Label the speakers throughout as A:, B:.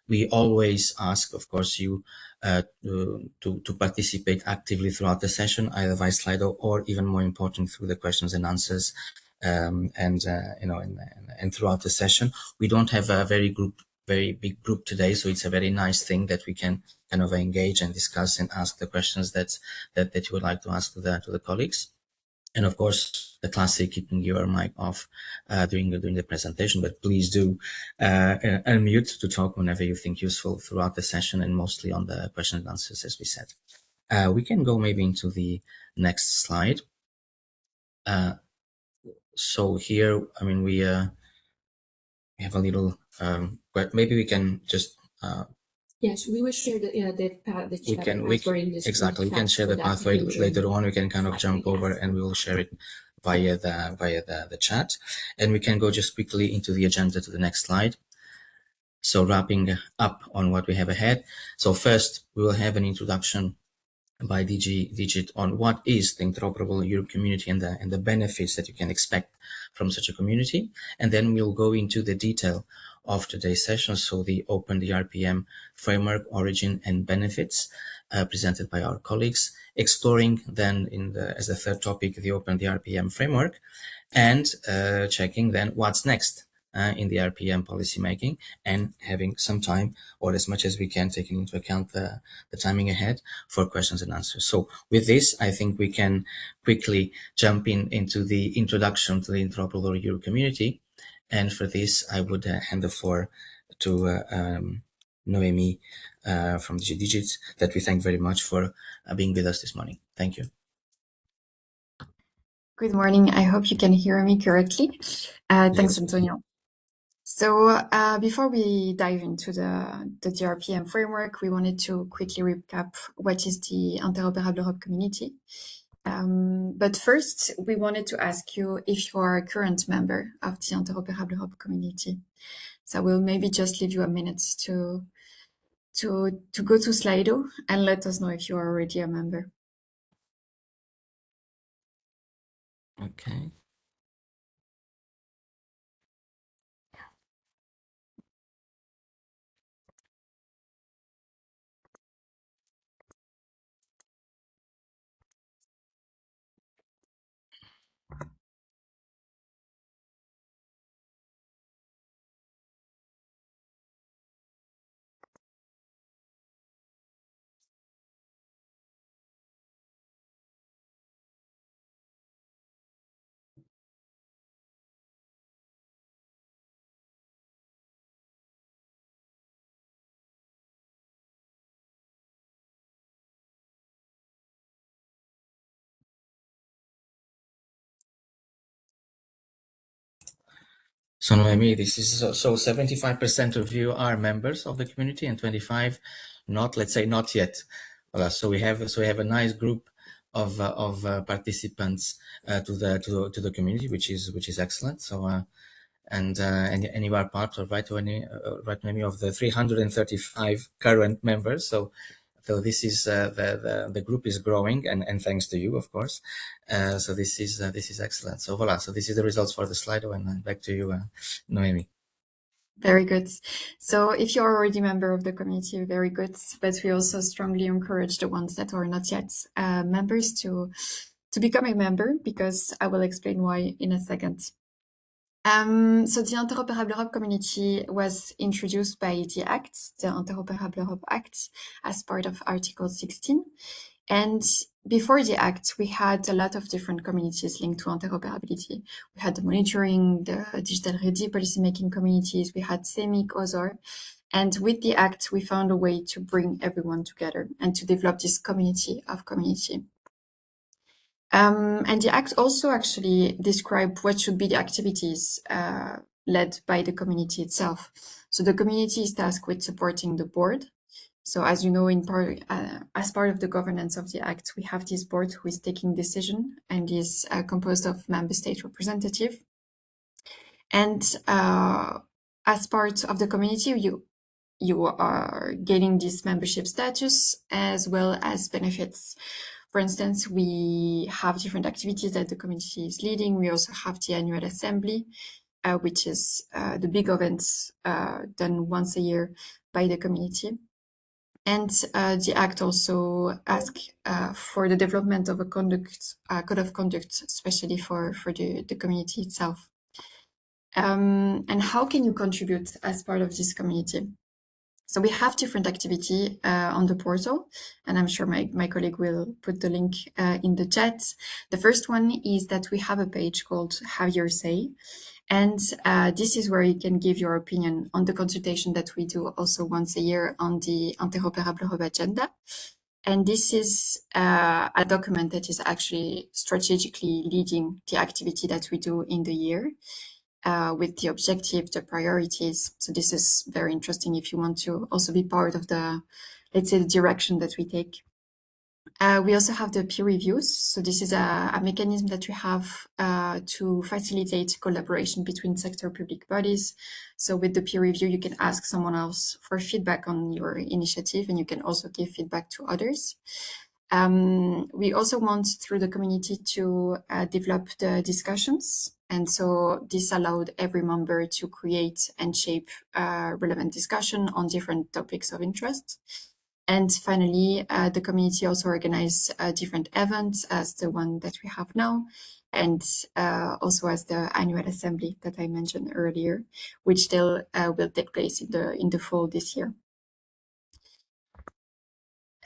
A: We always ask, of course, you to participate actively throughout the session, either via Slido or even more important through the questions and answers. And throughout the session, we don't have a very big group today, so it's a very nice thing that we can kind of engage and discuss and ask the questions that you would like to ask to the colleagues. And of course, the classic keeping your mic off during the presentation, but please do unmute to talk whenever you think useful throughout the session, and mostly on the question and answers, as we said. We can go maybe into the next slide. So here, I mean, we have a little, but maybe we can just.
B: Yes, we will share the chat.
A: Exactly. We can share the pathway later on. We can kind of jump over and we will share it via the chat, and we can go just quickly into the agenda to the next slide. So wrapping up on what we have ahead. So first, we will have an introduction by Digit on what is the Interoperable Europe Community and the benefits that you can expect from such a community. And then we'll go into the detail of today's session. So the Open DRPM Framework, Origin and Benefits, presented by our colleagues, exploring then as the third topic, the Open DRPM Framework, and checking then what's next in the RPM policymaking, and having some time, or as much as we can, taking into account the timing ahead, for questions and answers. So with this, I think we can quickly jump into the introduction to the Interoperable Europe Community. And for this, I would hand the floor to Noemi from Digit, that we thank very much for being with us this morning. Thank you.
C: Good morning. I hope you can hear me correctly. Thanks, Antonio. So before we dive into the DRPM framework, we wanted to quickly recap what is the Interoperable Europe Community. But first, we wanted to ask you if you are a current member of the Interoperable Europe Community. So we'll maybe just leave you a minute to go to Slido and let us know if you are already a member.
A: Okay. So Noemi, this is so 75% of you are members of the community and 25 not, let's say not yet. So we have a nice group of participants to the community, which is excellent. So and you are part of right, Noemi, of the 335 current members. So this is the group is growing, and thanks to you, of course. So this is excellent. So voila. So this is the results for the Slido, and back to you, Noemi.
C: Very good. So if you're already a member of the community, very good. But we also strongly encourage the ones that are not yet members to become a member, because I will explain why in a second. So the Interoperable Europe Community was introduced by the Act, the Interoperable Europe Act, as part of Article 16. And before the Act, we had a lot of different communities linked to interoperability. We had the monitoring, the digital ready policymaking communities, we had CEMIC, OSOR. And with the Act, we found a way to bring everyone together and to develop this community of community. And the Act also actually described what should be the activities led by the community itself. So the community is tasked with supporting the board. So as you know, as part of the governance of the Act, we have this board who is taking decision and is composed of member state representative. And as part of the community, you are gaining this membership status as well as benefits. For instance, we have different activities that the community is leading. We also have the annual assembly. which is the big events done once a year by the community. And the Act also asks for the development of a code of conduct, especially for the community itself. And how can you contribute as part of this community? So we have different activity on the portal, and I'm sure my colleague will put the link in the chat. The first one is that we have a page called Have Your Say. And this is where you can give your opinion on the consultation that we do also once a year on the Interoperable Europe agenda. And this is a document that is actually strategically leading the activity that we do in the year. With the objective, the priorities. So this is very interesting if you want to also be part of the, let's say, the direction that we take. We also have the peer reviews. So this is a mechanism that we have to facilitate collaboration between sector public bodies. So with the peer review, you can ask someone else for feedback on your initiative, and you can also give feedback to others. We also want, through the community, to develop the discussions. And so this allowed every member to create and shape relevant discussion on different topics of interest. And finally, the community also organized different events as the one that we have now, and also as the annual assembly that I mentioned earlier, which still will take place in the fall this year.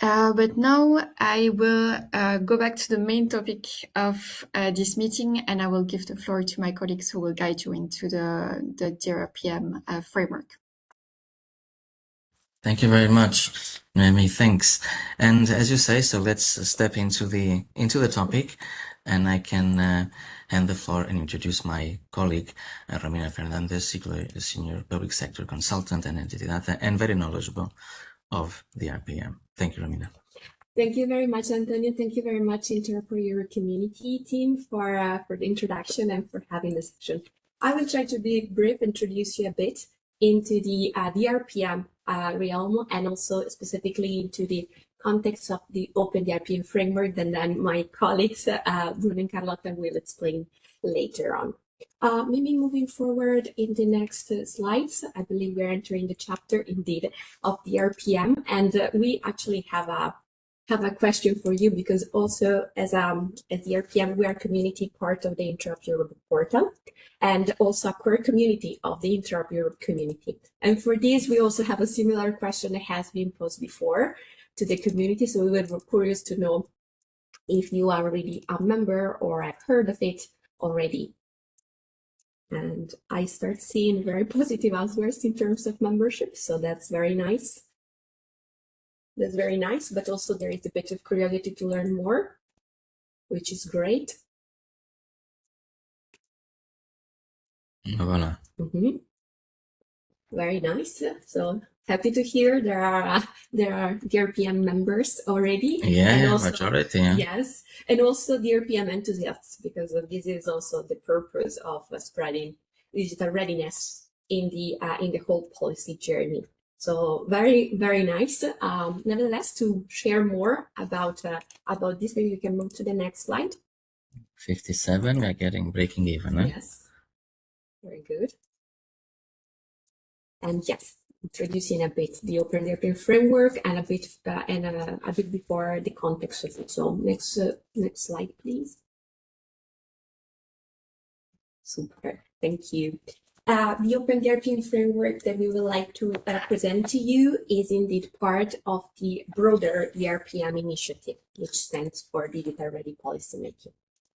C: But now I will go back to the main topic of this meeting, and I will give the floor to my colleagues who will guide you into the DRPM framework.
A: Thank you very much, Noemi. Thanks. And as you say, so let's step into the topic, and I can hand the floor and introduce my colleague, Romina Fernandez, senior public sector consultant and entity data, and very knowledgeable of the RPM. Thank you, Romina.
B: Thank you very much, Antonio. Thank you very much, Interoperable Europe Community team, for the introduction and for having this session. I will try to be brief, introduce you a bit into the DRPM realm, and also specifically into the context of the Open DRPM Framework, and then my colleagues, Bruno and Carlotta, will explain later on. Maybe moving forward in the next slides, I believe we're entering the chapter indeed of the RPM, and we actually have a question for you, because also as the RPM, we are community part of the Interoperable Europe portal, and also a core community of the Interoperable Europe community. And for this, we also have a similar question that has been posed before to the community. So we were curious to know if you are already a member or have heard of it already. And I start seeing very positive answers in terms of membership, so that's very nice. That's very nice, but also there is a bit of curiosity to learn more, which is great.
A: Voilà.
B: Very nice. So happy to hear there are DRPM members already.
A: Yeah,
B: and also,
A: majority. Yeah.
B: Yes, and also DRPM enthusiasts, because this is also the purpose of spreading digital readiness in the whole policy journey. So very, very nice. Nevertheless, to share more about this, maybe you can move to the next slide.
A: 57. We're breaking even. Huh?
B: Yes. Very good. And yes, introducing a bit the Open DRPM framework, and a bit before the context of it. So next slide, please. Super. Thank you. The Open DRPM framework that we would like to present to you is indeed part of the broader DRPM initiative, which stands for Digital Ready Policymaking.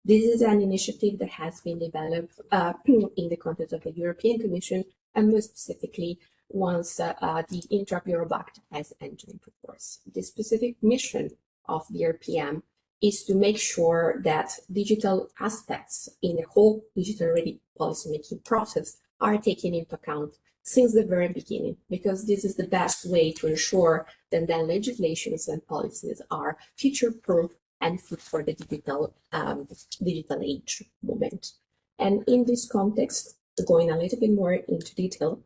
B: This is an initiative that has been developed in the context of the European Commission, and more specifically once the Interoperable Europe Act has entered into force. The specific mission of the DRPM is to make sure that digital aspects in the whole digital ready policymaking process are taken into account since the very beginning, because this is the best way to ensure that then legislations and policies are future-proof and fit for the digital age moment. And in this context, going a little bit more into detail,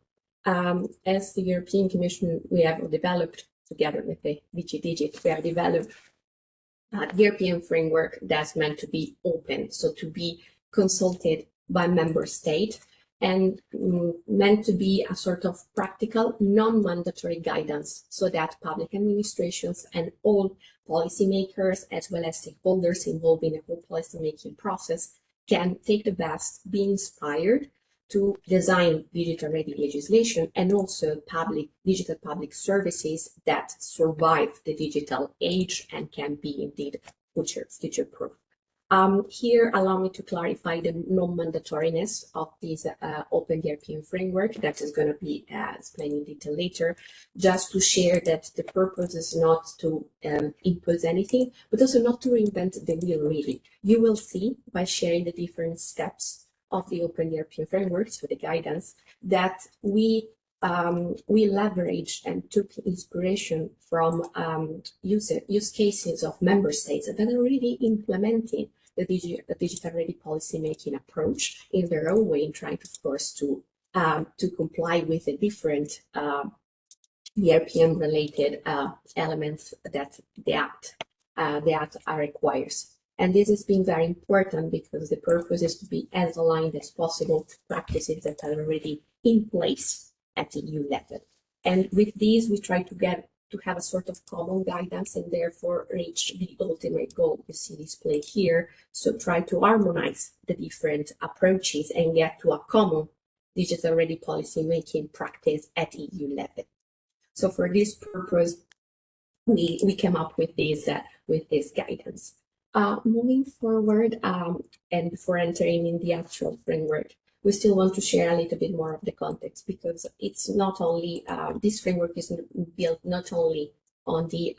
B: as the European Commission, we have developed together with the DG, we have developed the European framework that's meant to be open, so to be consulted by member state, and meant to be a sort of practical, non-mandatory guidance so that public administrations and all policymakers, as well as stakeholders involved in the whole policymaking process, can take the best, be inspired to design digital-ready legislation and also digital public services that survive the digital age and can be indeed future-proof. Here, allow me to clarify the non-mandatoriness of this Open DRPM framework that is going to be explained in detail later, just to share that the purpose is not to impose anything, but also not to reinvent the wheel, really. You will see by sharing the different steps of the Open DRPM framework, so the guidance, that we leveraged and took inspiration from use cases of member states that are already implementing the digital-ready policymaking approach in their own way, in trying, of course, to comply with the different DRPM-related elements that the act requires. And this has been very important because the purpose is to be as aligned as possible to practices that are already in place at the EU level. And with these, we try to have a sort of common guidance and therefore reach the ultimate goal you see displayed here. So try to harmonize the different approaches and get to a common digital-ready policy-making practice at EU level. So for this purpose, we came up with this guidance. Moving forward, and before entering in the actual framework, we still want to share a little bit more of the context, because it's not only this framework is built not only on the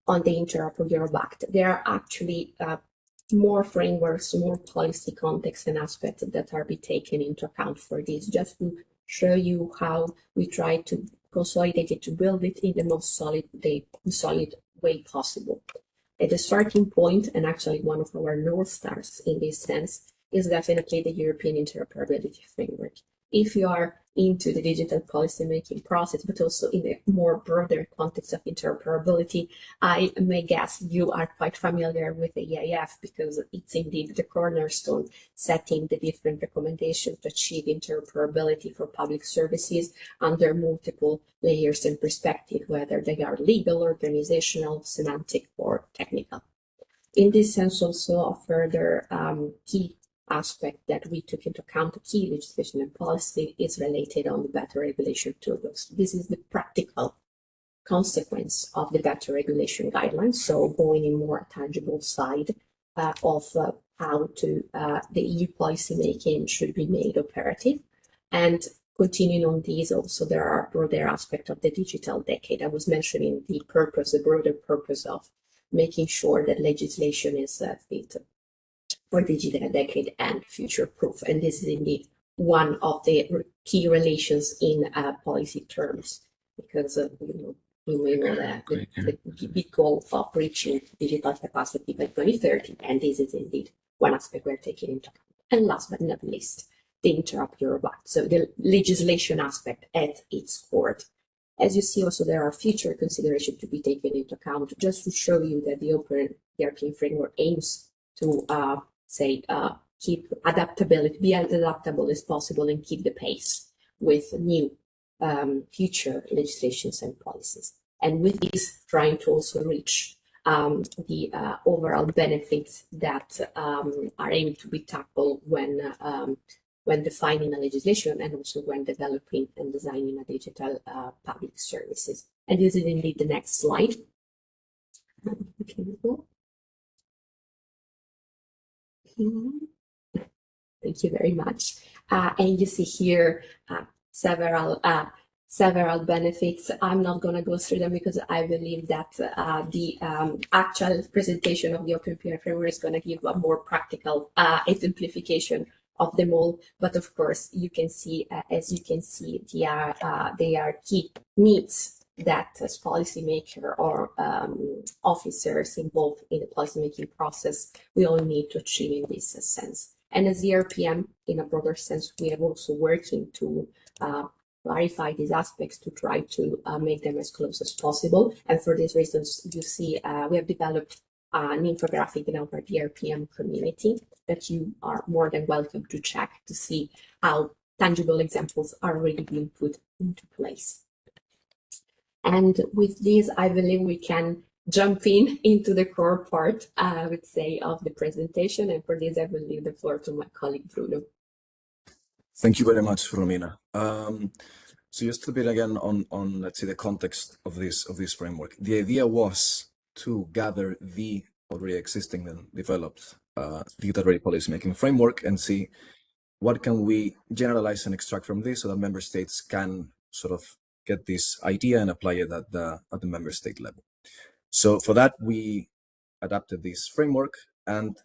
B: Interoperable Europe Act. There are actually more frameworks, more policy contexts and aspects that are be taken into account for this, just to show you how we try to consolidate it, to build it in the most solid way possible. At the starting point, and actually one of our North Stars in this sense, is definitely the European Interoperability Framework. If you are into the digital policymaking process, but also in the more broader context of interoperability, I may guess you are quite familiar with the EIF, because it's indeed the cornerstone setting the different recommendations to achieve interoperability for public services under multiple layers and perspective, whether they are legal, organizational, semantic, or technical. In this sense, also a further key aspect that we took into account, the key legislation and policy, is related on the better regulation toolbox. This is the practical consequence of the better regulation guidelines. So going in more tangible side of how to the EU policy making should be made operative. And continuing on these, also there are broader aspects of the digital decade. I was mentioning the purpose, the broader purpose of making sure that legislation is fit for digital decade and future proof. And this is indeed one of the key relations in policy terms, because we know that the big goal of reaching digital capacity by 2030, and this is indeed one aspect we're taking into account. And last but not least, the Interoperable Europe Act, so the legislation aspect at its core. As you see, also there are future considerations to be taken into account, just to show you that the Open DRPM framework aims to keep adaptability, be as adaptable as possible, and keep the pace with new future legislations and policies. And with this, trying to also reach the overall benefits that are aimed to be tackled when defining a legislation, and also when developing and designing a digital public services. And this is indeed the next slide. Thank you very much. And you see here several benefits. I'm not going to go through them because I believe that the actual presentation of the Open DRPM framework is going to give a more practical exemplification of them all. But of course, you can see, as you can see, they are key needs that as policymaker or officers involved in the policymaking process, we all need to achieve in this sense. And as DRPM, in a broader sense, we are also working to clarify these aspects to try to make them as close as possible. And for these reasons, you see, we have developed an infographic in our DRPM community that you are more than welcome to check to see how tangible examples are already being put into place. And with this, I believe we can jump into the core part, I would say, of the presentation. And for this, I will leave the floor to my colleague, Bruno.
D: Thank you very much, Romina. So just a bit again on let's say the context of this framework. The idea was to gather the already existing and developed data-ready policymaking framework and see what can we generalize and extract from this so that member states can sort of get this idea and apply it at the member state level. So for that, we adapted this framework, and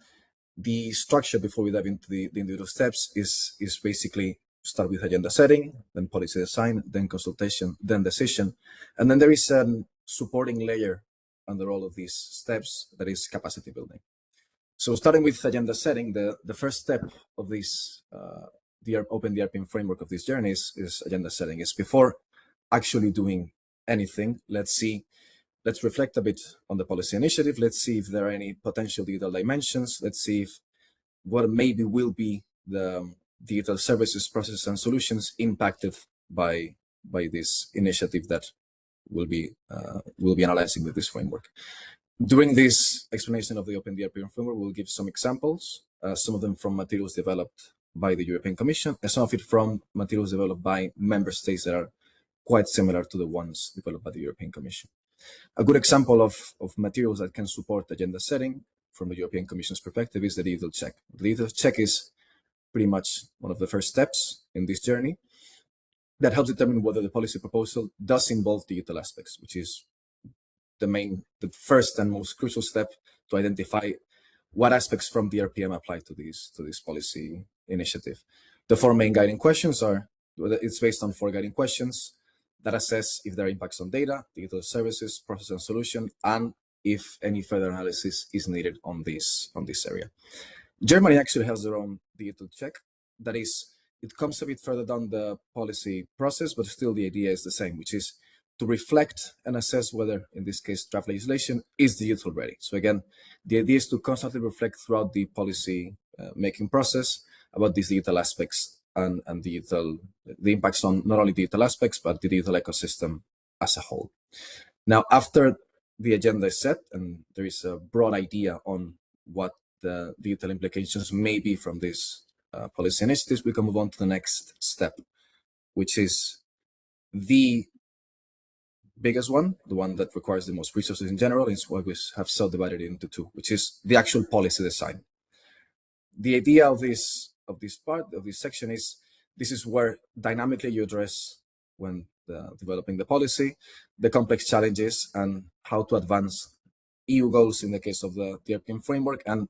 D: the structure before we dive into the individual steps is basically start with agenda setting, then policy design, then consultation, then decision. And then there is a supporting layer under all of these steps that is capacity building. So starting with agenda setting, the first step of this Open DRPM framework of this journey is agenda setting. It's before actually doing anything. Let's reflect a bit on the policy initiative. Let's see if there are any potential digital dimensions. Let's see if what maybe will be the digital services, processes, and solutions impacted by this initiative that we'll be analyzing with this framework. During this explanation of the Open DRPM framework, we'll give some examples, some of them from materials developed by the European Commission, and some of it from materials developed by member states that are quite similar to the ones developed by the European Commission. A good example of materials that can support agenda setting from the European Commission's perspective is the digital check. The digital check is pretty much one of the first steps in this journey that helps determine whether the policy proposal does involve digital aspects, which is the first and most crucial step to identify what aspects from DRPM apply to this policy initiative. The four main guiding questions are, it's based on four guiding questions that assess if there are impacts on data, digital services, process and solution, and if any further analysis is needed on this area. Germany actually has their own digital check. That is, it comes a bit further down the policy process, but still the idea is the same, which is to reflect and assess whether, in this case, draft legislation is digital ready. So again, the idea is to constantly reflect throughout the policy making process about these digital aspects and the impacts on not only digital aspects, but the digital ecosystem as a whole. Now, after the agenda is set and there is a broad idea on what the digital implications may be from this policy initiatives, we can move on to the next step, which is the biggest one, the one that requires the most resources in general, is what we have subdivided into two, which is the actual policy design. The idea of this section is this is where dynamically you address, when developing the policy, the complex challenges and how to advance EU goals in the case of the DRPM framework and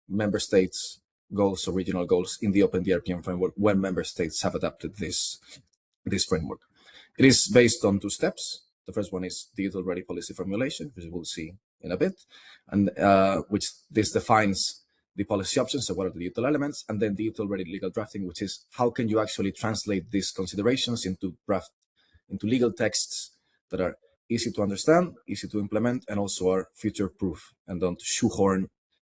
D: member states goals or regional goals in the Open DRPM framework when member states have adapted this framework. It is based on two steps. The first one is digital ready policy formulation, which we'll see in a bit, and which this defines the policy options, so what are the digital elements, and then digital ready legal drafting, which is how can you actually translate these considerations into legal texts that are easy to understand, easy to implement, and also are future proof and don't shoehorn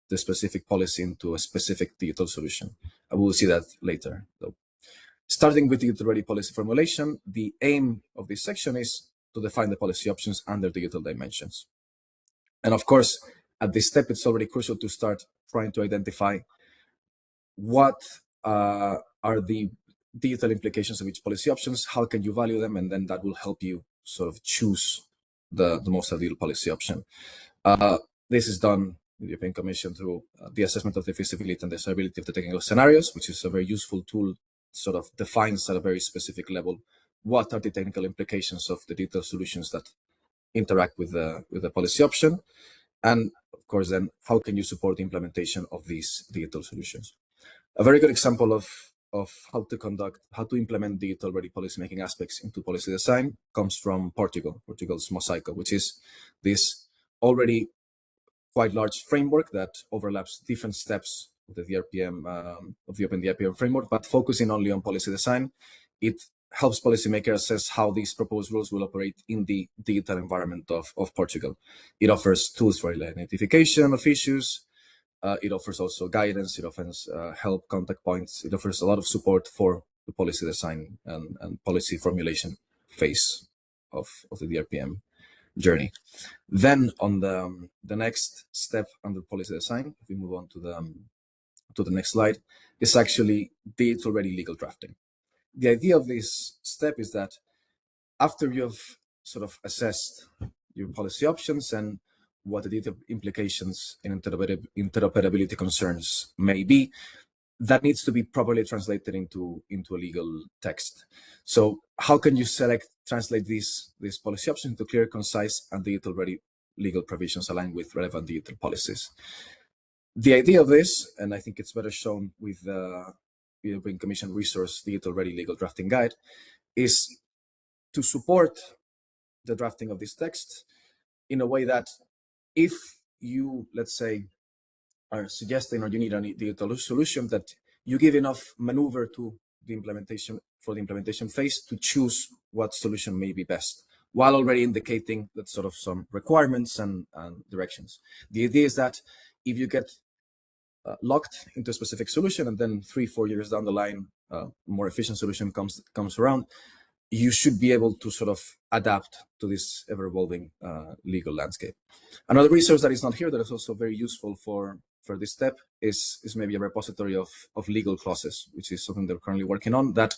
D: the specific policy into a specific digital solution. I will see that later, though. Starting with digital ready policy formulation, the aim of this section is to define the policy options and their digital dimensions. And of course, at this step, it's already crucial to start trying to identify what are the digital implications of each policy options, how can you value them, and then that will help you sort of choose the most ideal policy option. This is done in the European Commission through the assessment of the feasibility and desirability of the technical scenarios, which is a very useful tool, sort of defines at a very specific level what are the technical implications of the digital solutions that interact with the policy option. And of course, then how can you support the implementation of these digital solutions? A very good example of how to implement digital ready policymaking aspects into policy design comes from Portugal's Mosaico, which is this already quite large framework that overlaps different steps of the DRPM, of the Open DRPM framework, but focusing only on policy design. It helps policymakers assess how these proposed rules will operate in the digital environment of Portugal. It offers tools for identification of issues. It offers also guidance. It offers help, contact points. It offers a lot of support for the policy design and policy formulation phase of the DRPM journey. Then on the next step under policy design, if we move on to the next slide, is actually digital ready legal drafting. The idea of this step is that after you've sort of assessed your policy options and what the data implications and interoperability concerns may be, that needs to be properly translated into a legal text. So how can you translate these policy options into clear, concise, and digital-ready legal provisions aligned with relevant digital policies? The idea of this, and I think it's better shown with the European Commission Resource Digital-Ready Legal Drafting Guide, is to support the drafting of this text in a way that if you, let's say, are suggesting or you need a digital solution, that you give enough maneuver to the implementation phase to choose what solution may be best, while already indicating that sort of some requirements and directions. The idea is that if you get locked into a specific solution and then 3-4 years down the line, more efficient solution comes around, you should be able to sort of adapt to this ever-evolving legal landscape. Another resource that is not here that is also very useful for this step is maybe a repository of legal clauses, which is something that we're currently working on. That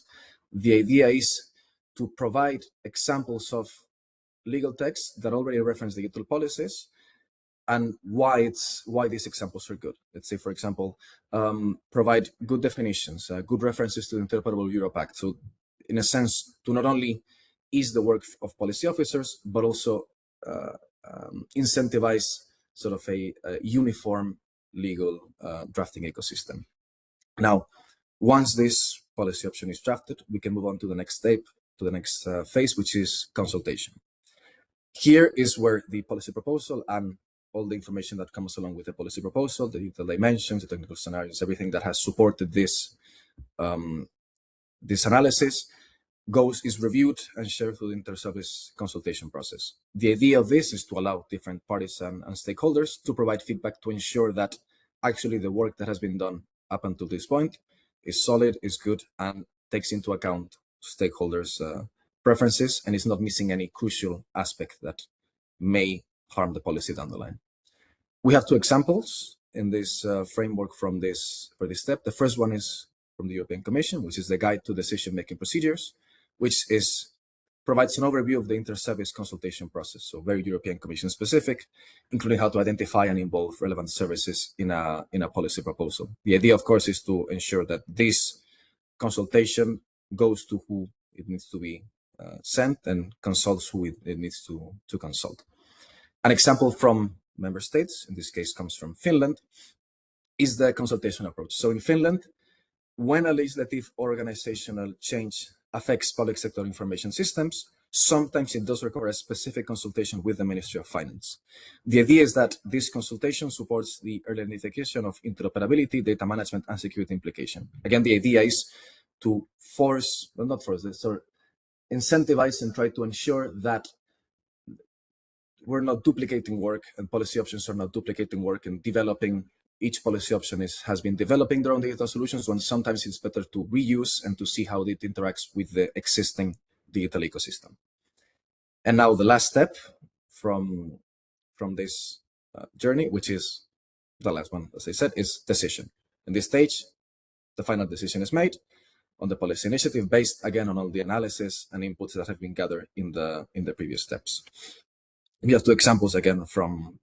D: the idea is to provide examples of legal texts that already reference digital policies and why these examples are good. Let's say, for example, provide good definitions, good references to the Interoperable Europe Act. So in a sense, to not only ease the work of policy officers, but also incentivize sort of a uniform legal drafting ecosystem. Now, once this policy option is drafted, we can move on to the next step, to the next phase, which is consultation. Here is where the policy proposal and all the information that comes along with the policy proposal, the detailed dimensions, the technical scenarios, everything that has supported this this analysis is reviewed and shared through the inter-service consultation process. The idea of this is to allow different parties and stakeholders to provide feedback to ensure that actually the work that has been done up until this point is solid, is good, and takes into account stakeholders' preferences and is not missing any crucial aspect that may harm the policy down the line. We have two examples in this framework for this step. The first one is from the European Commission, which is the Guide to Decision-Making Procedures, which provides an overview of the inter-service consultation process, so very European Commission specific, including how to identify and involve relevant services in a policy proposal. The idea, of course, is to ensure that this consultation goes to who it needs to be sent and consults who it needs to consult. An example from member states, in this case comes from Finland, is the consultation approach. So in Finland, when a legislative or organizational change affects public sector information systems, sometimes it does require a specific consultation with the Ministry of Finance. The idea is that this consultation supports the early identification of interoperability, data management, and security implication. Again, the idea is to incentivize and try to ensure that we're not duplicating work and policy options are not duplicating work and developing. Each policy option has been developing their own digital solutions, when sometimes it's better to reuse and to see how it interacts with the existing digital ecosystem. And now the last step from this journey, which is the last one, as I said, is decision. In this stage, the final decision is made on the policy initiative based again on all the analysis and inputs that have been gathered in the previous steps. We have two examples again from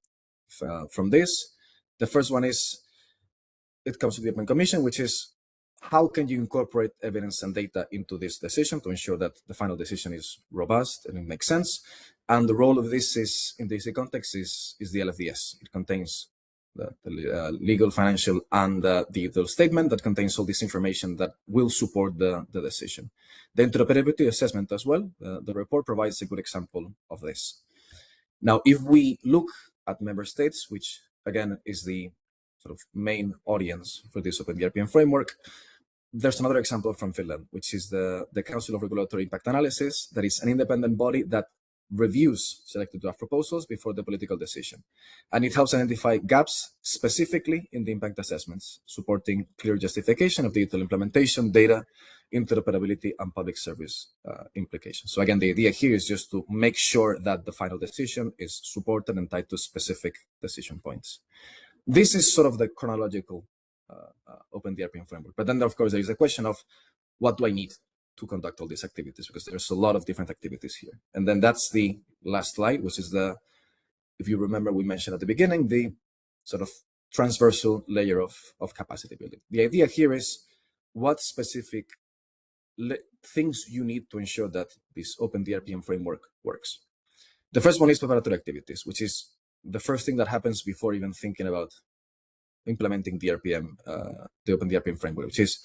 D: this. The first one is, it comes to the European Commission, which is how can you incorporate evidence and data into this decision to ensure that the final decision is robust and it makes sense. And the role of this is, in this context, is the LFDS. It contains the legal, financial, and digital statement that contains all this information that will support the decision. The interoperability assessment as well, the report provides a good example of this. Now, if we look at member states, which again is the sort of main audience for this Open DRPM framework, there's another example from Finland, which is the Council of Regulatory Impact Analysis, that is an independent body that reviews selected draft proposals before the political decision. And it helps identify gaps specifically in the impact assessments, supporting clear justification of digital implementation, data, interoperability, and public service implications. So again, the idea here is just to make sure that the final decision is supported and tied to specific decision points. This is sort of the chronological Open DRPM framework. But then, of course, there is a question of what do I need to conduct all these activities, because there's a lot of different activities here. And then that's the last slide, which is if you remember, we mentioned at the beginning, the sort of transversal layer of capacity building. The idea here is what specific things you need to ensure that this Open DRPM framework works. The first one is preparatory activities, which is the first thing that happens before even thinking about implementing DRPM, the Open DRPM framework, which is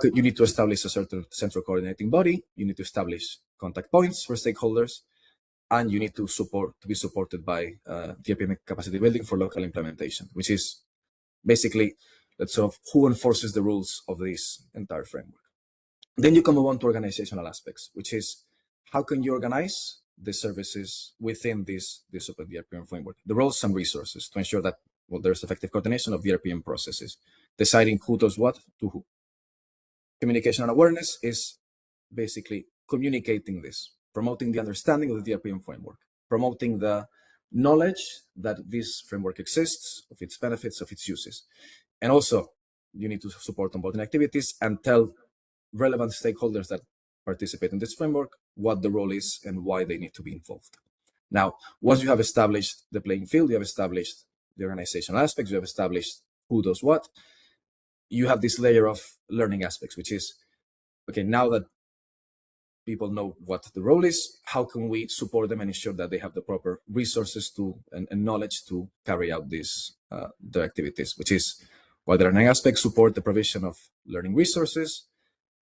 D: you need to establish a certain central coordinating body, you need to establish contact points for stakeholders, and you need to be supported by DRPM capacity building for local implementation, which is basically that sort of who enforces the rules of this entire framework. Then you can move on to organizational aspects, which is how can you organize the services within this Open DRPM framework, the roles and resources to ensure that there's effective coordination of DRPM processes, deciding who does what to who. Communication and awareness is basically communicating this, promoting the understanding of the DRPM framework, promoting the knowledge that this framework exists, of its benefits, of its uses. And also, you need to support onboarding activities and tell relevant stakeholders that participate in this framework what the role is and why they need to be involved. Now, once you have established the playing field, you have established the organizational aspects, you have established who does what, you have this layer of learning aspects, which is, okay, now that people know what the role is, how can we support them and ensure that they have the proper resources and knowledge to carry out their activities, which is, while the learning aspects support the provision of learning resources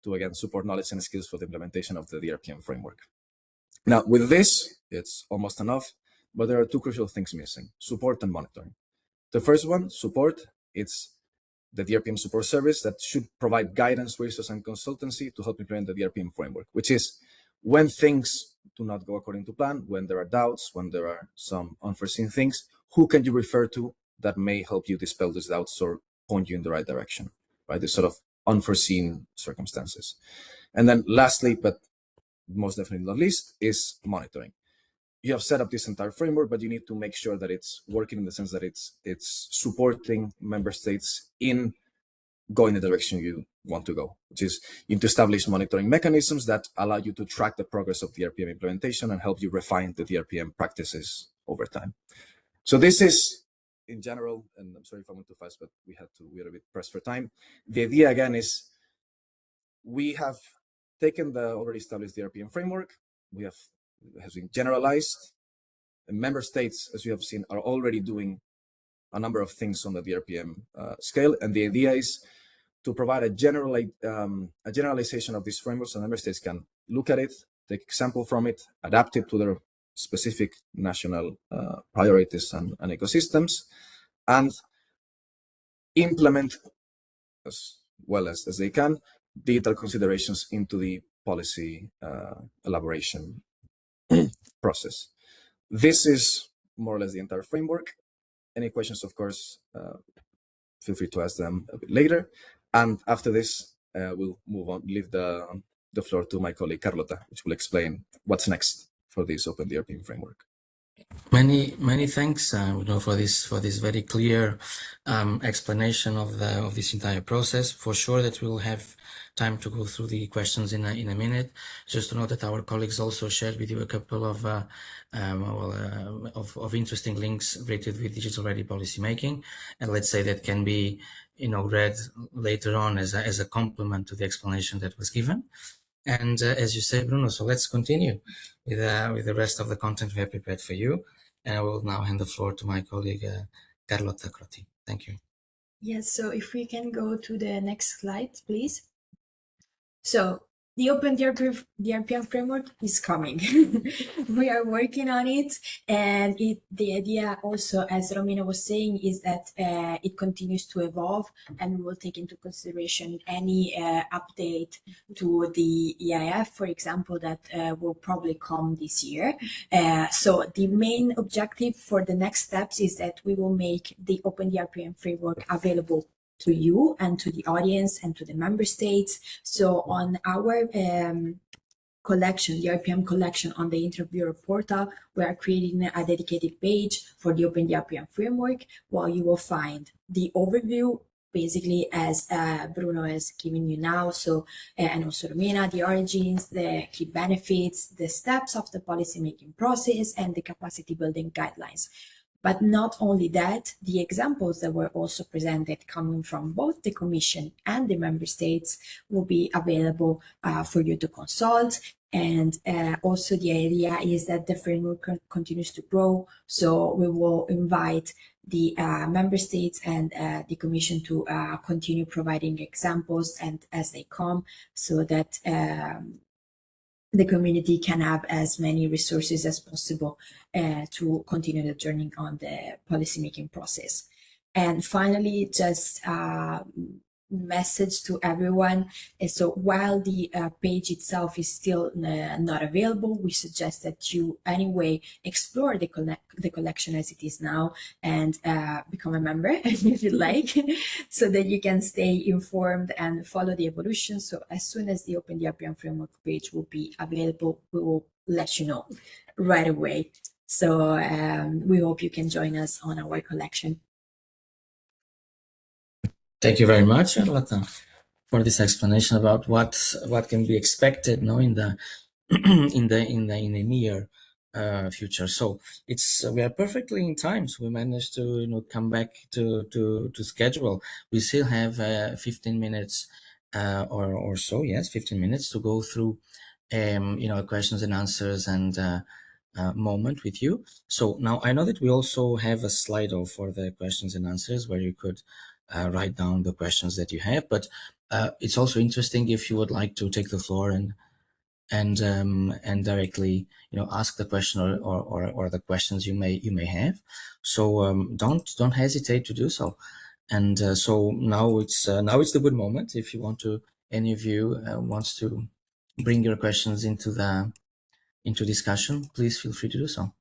D: to, again, support knowledge and skills for the implementation of the DRPM framework. Now, with this, it's almost enough, but there are two crucial things missing: support and monitoring. The first one, support, it's the DRPM support service that should provide guidance, resources, and consultancy to help implement the DRPM framework, which is when things do not go according to plan, when there are doubts, when there are some unforeseen things, who can you refer to that may help you dispel these doubts or point you in the right direction, right? This sort of unforeseen circumstances. And then lastly, but most definitely not least, is monitoring. You have set up this entire framework, but you need to make sure that it's working in the sense that it's supporting member states in going the direction you want to go, which is you need to establish monitoring mechanisms that allow you to track the progress of DRPM implementation and help you refine the DRPM practices over time. So this is, in general, and I'm sorry if I went too fast, but we are a bit pressed for time. The idea, again, is we have taken the already established DRPM framework. It has been generalized. And member states, as you have seen, are already doing a number of things on the DRPM scale. And the idea is to provide a generalization of these frameworks so member states can look at it, take example from it, adapt it to their specific national priorities and ecosystems, and implement as well as they can digital considerations into the policy elaboration process. This is more or less the entire framework. Any questions, of course, feel free to ask them a bit later. And after this, we'll move on, leave the floor to my colleague Carlota, which will explain what's next for this Open DRPM framework.
A: Many thanks, for this very clear explanation of this entire process. For sure that we'll have time to go through the questions in a minute. Just to note that our colleagues also shared with you a couple of interesting links related with digital ready policymaking, and let's say that can be read later on as a complement to the explanation that was given. And as you say, Bruno, so let's continue with the rest of the content we have prepared for you. And I will now hand the floor to my colleague, Carlota Crotti. Thank you.
E: Yes, so if we can go to the next slide, please. So The Open DRPM framework is coming. We are working on it, and the idea also, as Romina was saying, is that it continues to evolve, and we will take into consideration any update to the EIF, for example, that will probably come this year. So the main objective for the next steps is that we will make the Open DRPM framework available to you and to the audience and to the member states. So on our collection, the RPM collection on the Interoperable Europe portal, we are creating a dedicated page for the Open DRPM framework, where you will find the overview, basically as Bruno is giving you now. So, and also Romina, the origins, the key benefits, the steps of the policymaking process, and the capacity building guidelines. But not only that, the examples that were also presented coming from both the Commission and the Member States will be available for you to consult. And also the idea is that the framework continues to grow. So we will invite the Member States and the Commission to continue providing examples and as they come, so that the community can have as many resources as possible to continue the journey on the policymaking process. And finally, just message to everyone. So while the page itself is still not available, we suggest that you anyway explore the collection as it is now and become a member if you like, so that you can stay informed and follow the evolution. So as soon as the Open DRPM framework page will be available, we will let you know right away. So we hope you can join us on our collection.
A: Thank you very much, Charlotte, for this explanation about what can be expected now in the in the near future. So it's we are perfectly in time. So we managed to come back to schedule. We still have 15 minutes or so. Yes, 15 minutes to go through questions and answers and moment with you. So now I know that we also have a Slido for the questions and answers where you could write down the questions that you have, but it's also interesting if you would like to take the floor and directly ask the question or the questions you may have. So don't hesitate to do so. And so now it's the good moment. If you want to, any of you wants to bring your questions into discussion, please feel free to do so.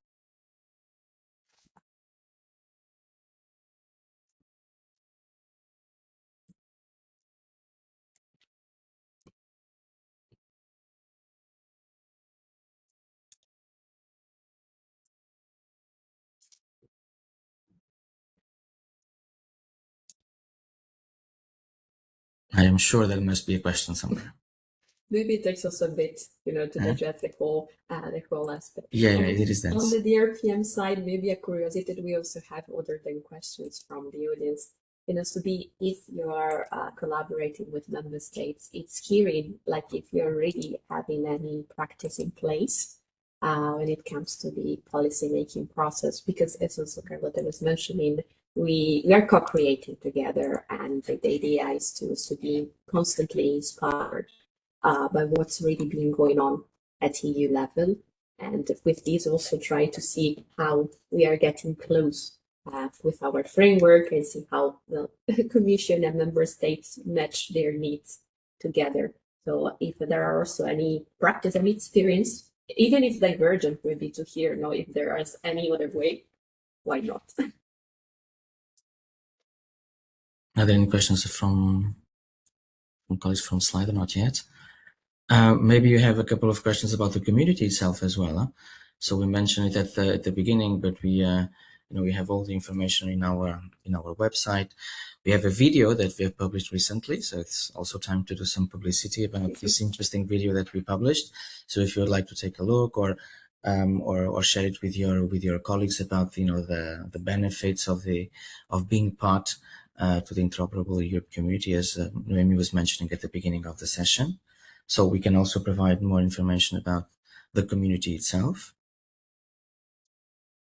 A: I am sure there must be a question somewhere.
B: Maybe it takes us a bit, to digest the whole aspect.
A: Yeah, it is that.
B: On the DRPM side, maybe a curiosity that we also have other than questions from the audience. So if you are collaborating with member states, it's hearing like if you're already having any practice in place when it comes to the policy making process, because as also Carlotta was mentioning, we are co-creating together, and the idea is to be constantly inspired by what's really been going on at EU level. And with this, also try to see how we are getting close with our framework and see how the Commission and member states match their needs together. So if there are also any practice and experience, even if divergent, maybe to hear, if there is any other way, why not?
A: Are there any questions from colleagues from Slido? Not yet. Maybe you have a couple of questions about the community itself as well. Huh? So we mentioned it at the beginning, but we we have all the information in our website. We have a video that we have published recently, so it's also time to do some publicity about this interesting video that we published. So if you would like to take a look or share it with your colleagues about the benefits of being part to the Interoperable Europe community, as Noemi was mentioning at the beginning of the session. So we can also provide more information about the community itself.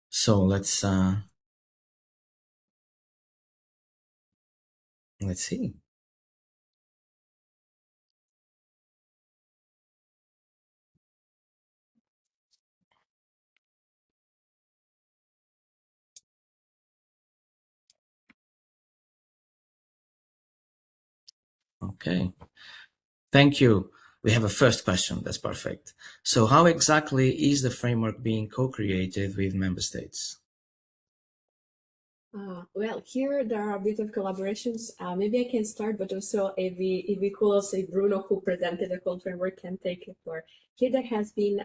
A: So let's see. Okay. Thank you. We have a first question. That's perfect. So how exactly is the framework being co-created with member states?
B: Well, here there are a bit of collaborations. Maybe I can start, but also if we could also, if Bruno, who presented the whole framework, can take it for. Here there has been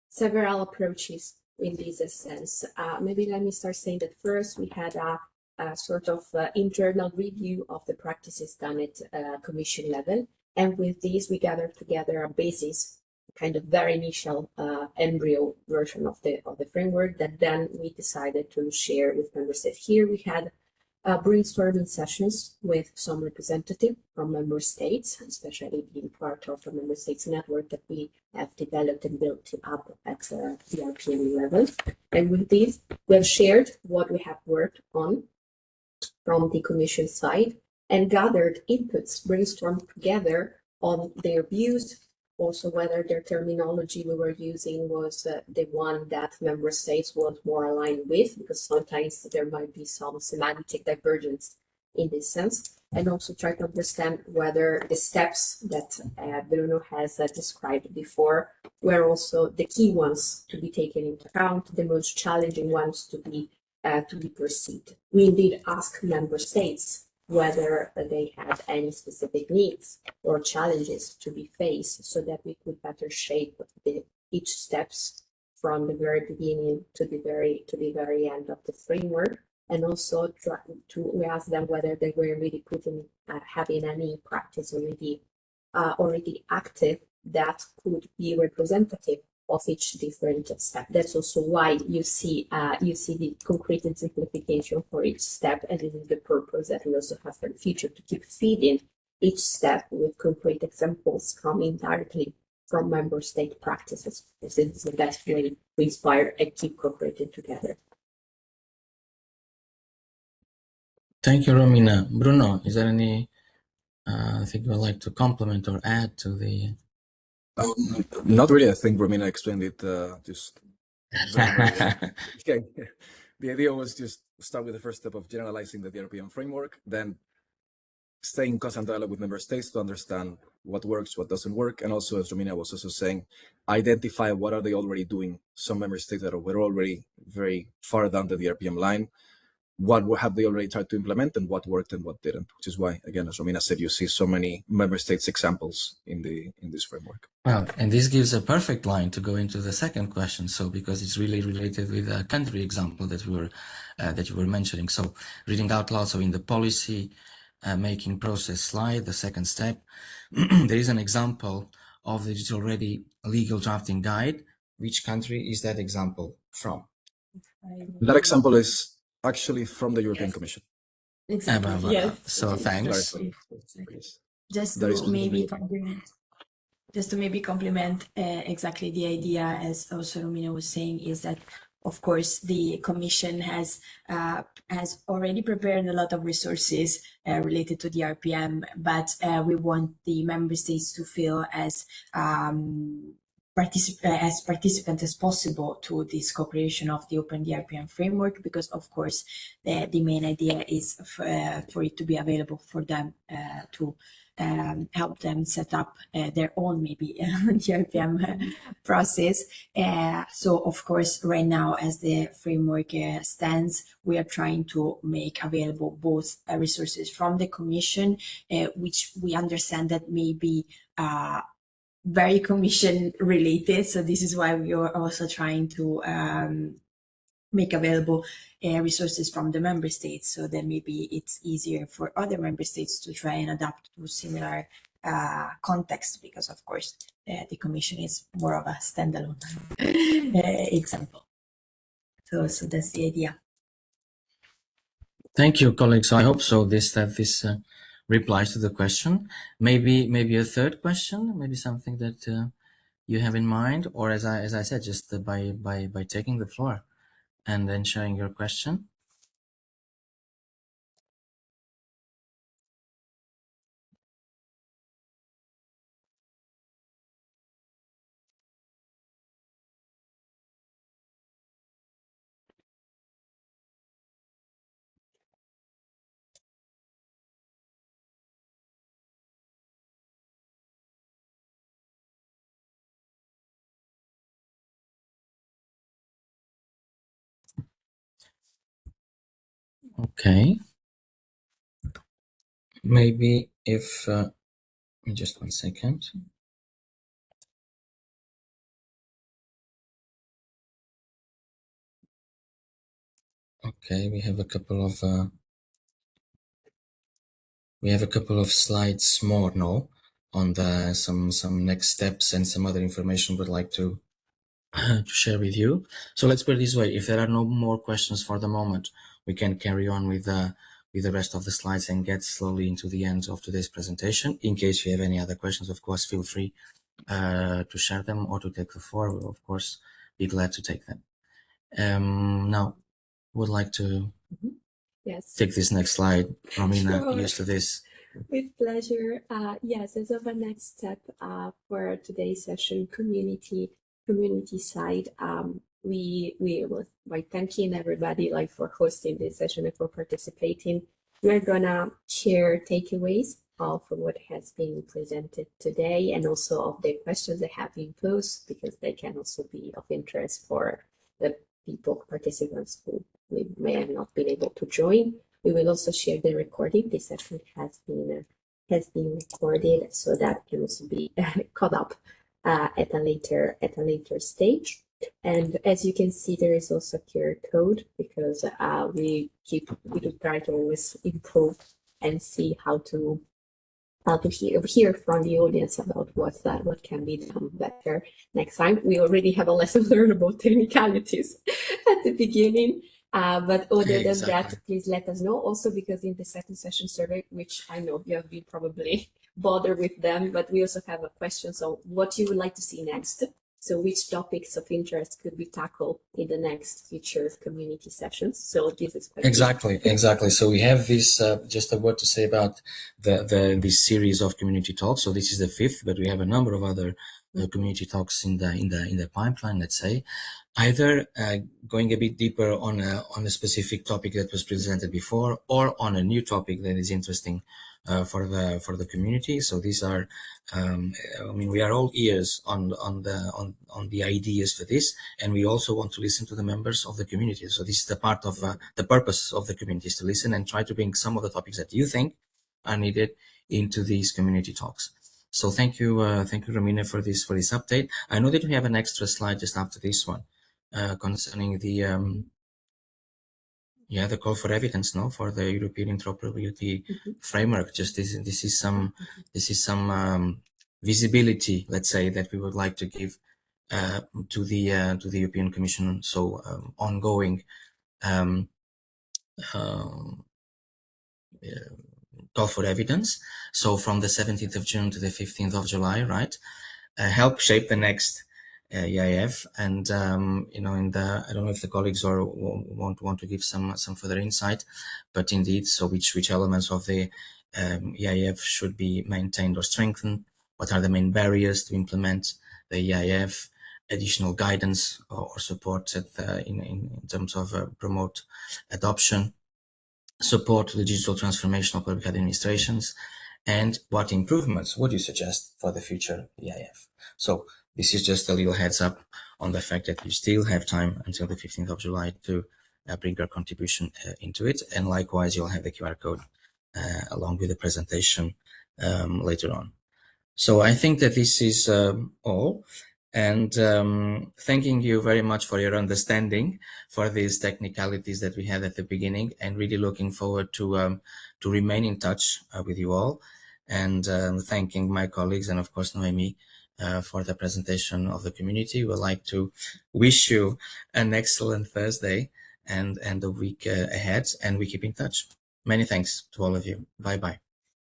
B: several approaches in this sense. Maybe let me start saying that first we had a sort of internal review of the practices done at Commission level. And with this, we gathered together a basis, kind of very initial embryo version of the framework that then we decided to share with member states. Here we had brainstorming sessions with some representative from member states, especially being part of the member states network that we have developed and built up at the DRPM level. And with this, we have shared what we have worked on from the Commission side and gathered inputs, brainstormed together on their views, also whether their terminology we were using was the one that member states was more aligned with, because sometimes there might be some semantic divergence in this sense, and also try to understand whether the steps that Bruno has described before were also the key ones to be taken into account, the most challenging ones to be perceived. We indeed ask member states whether they had any specific needs or challenges to be faced so that we could better shape each steps from the very beginning to the very end of the framework, and also we ask them whether they were really putting having any practice already active that could be representative of each different step. That's also why you see the concrete simplification for each step, and this is the purpose that we also have for the future, to keep feeding each step with concrete examples coming directly from member state practices. This is the best way to inspire and keep cooperating together.
A: Thank you, Romina. Bruno, is there any thing you would like to complement or add to the?
D: Not really. I think Romina explained it just very well. Okay. The idea was just start with the first step of generalizing the DRPM framework, then stay in constant dialogue with member states to understand what works, what doesn't work, and also, as Romina was also saying, identify what are they already doing. Some member states that were already very far down the DRPM line, what have they already tried to implement, and what worked and what didn't, which is why, again, as Romina said, you see so many member states examples in this framework.
A: Well, and this gives a perfect line to go into the second question. So, because it's really related with a country example that you were mentioning. So, reading out loud. So, in the policy making process slide, the second step, there is an example of the digital ready legal drafting guide. Which country is that example from?
D: That example is actually from the European Commission.
E: Exactly.
B: Yes.
A: So, thanks.
E: Just to maybe complement exactly the idea, as also Romina was saying, is that of course the Commission has already prepared a lot of resources related to the RPM, but we want the member states to feel as participant as possible to this co-creation of the Open DRPM framework, because of course the main idea is for it to be available for them to help them set up their own maybe DRPM process. So of course right now, as the framework stands, we are trying to make available both resources from the Commission, which we understand that may be very Commission related. So this is why we are also trying to make available resources from the member states, so that maybe it's easier for other member states to try and adapt to similar context, because of course the Commission is more of a standalone example. So that's the idea.
A: Thank you, colleagues. So I hope so. This replies to the question. Maybe a third question, maybe something that you have in mind, or as I said, just by taking the floor and then sharing your question. Okay. Maybe if just 1 second. Okay, we have a couple of slides more now on the some next steps and some other information we'd like to share with you. So let's put it this way: if there are no more questions for the moment, we can carry on with the rest of the slides and get slowly into the end of today's presentation. In case you have any other questions, of course, feel free to share them or to take the floor. We'll of course be glad to take them. Now, would like to
B: Yes.
A: take this next slide. Romina,
B: Sure.
A: used to this.
B: With pleasure. Yes, as of a next step for today's session, community side, we will, by thanking everybody like for hosting this session and for participating. We're gonna share takeaways of what has been presented today and also of the questions that have been posed, because they can also be of interest for the participants who may have not been able to join. We will also share the recording. This session has been recorded, so that can also be caught up at a later stage. And as you can see, there is also QR code, because we do try to always improve and see how to hear from the audience about what can be done better next time. We already have a lesson learned about technicalities at the beginning. But other than that, please let us know. Also, because in the second session survey, which I know you have been probably bothered with them, but we also have a question on what you would like to see next. So which topics of interest could we tackle in the next future community sessions? So this is quite
A: exactly. So we have this, just a word to say about this series of community talks. So this is the 5th, but we have a number of other community talks in the pipeline, let's say. Either going a bit deeper on a specific topic that was presented before, or on a new topic that is interesting for the community. So these are, we are all ears on the ideas for this, and we also want to listen to the members of the community. So this is the part of the purpose of the community, is to listen and try to bring some of the topics that you think are needed into these community talks. So thank you, Romina, for this update. I know that we have an extra slide just after this one. Concerning the call for evidence for the European Interoperability Framework. Just this is some visibility, let's say, that we would like to give to the European Commission. So ongoing call for evidence. So from the 17th of June to the 15th of July, right? Help shape the next EIF, and I don't know if the colleagues want to give some further insight, but indeed, so which elements of the EIF should be maintained or strengthened? What are the main barriers to implement the EIF? Additional guidance or support in terms of promote adoption, support the digital transformation of public administrations, and what improvements would you suggest for the future EIF? So this is just a little heads up on the fact that you still have time until the 15th of July to bring your contribution into it. And likewise, you'll have the QR code along with the presentation later on. So I think that this is all. And thanking you very much for your understanding for these technicalities that we had at the beginning, and really looking forward to remain in touch with you all. And thanking my colleagues and of course Noemi for the presentation of the community. We'd like to wish you an excellent Thursday and the week ahead, and we keep in touch. Many thanks to all of you. Bye bye.